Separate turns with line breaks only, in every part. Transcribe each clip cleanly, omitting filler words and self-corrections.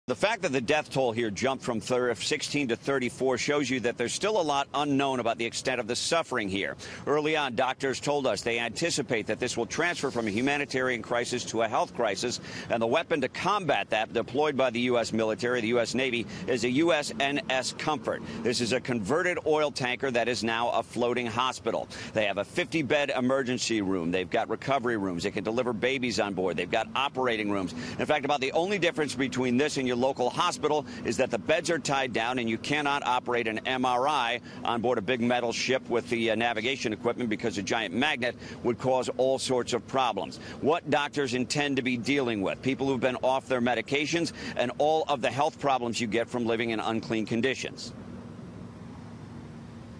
The fact that the death toll here jumped from 16 to 34 shows you that there's still a lot unknown about the extent of the suffering here. Early on, doctors told us they anticipate that this will transfer from a humanitarian crisis to a health crisis, and the weapon to combat that deployed by the U.S. military, the U.S. Navy, is a USNS Comfort. This is a converted oil tanker that is now a floating hospital. They have a 50-bed emergency room. They've got recovery rooms. They can deliver babies on board. They've got operating rooms. In fact, about the only difference between this and your local hospital is that the beds are tied down and you cannot operate an MRI on board a big metal ship with the navigation equipment because a giant magnet would cause all sorts of problems. What doctors intend to be dealing with? People who've been off their medications and all of the health problems you get from living in unclean conditions.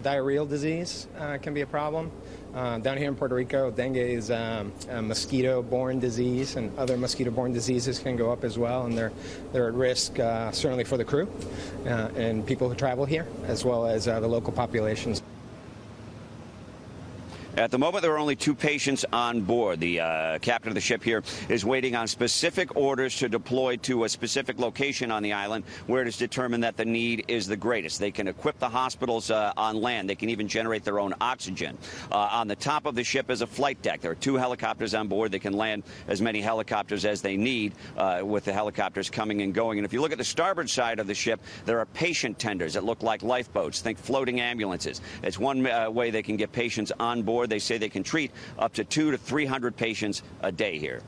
Diarrheal disease can be a problem. Down here in Puerto Rico, dengue is a mosquito-borne disease, and other mosquito-borne diseases can go up as well, and they're at risk certainly for the crew and people who travel here, as well as the local populations.
At the moment, there are only 2 patients on board. The captain of the ship here is waiting on specific orders to deploy to a specific location on the island where it is determined that the need is the greatest. They can equip the hospitals on land. They can even generate their own oxygen. On the top of the ship is a flight deck. There are 2 helicopters on board. They can land as many helicopters as they need with the helicopters coming and going. And if you look at the starboard side of the ship, there are patient tenders that look like lifeboats. Think floating ambulances. It's one way they can get patients on board. They say they can treat up to 200 to 300 patients a day here.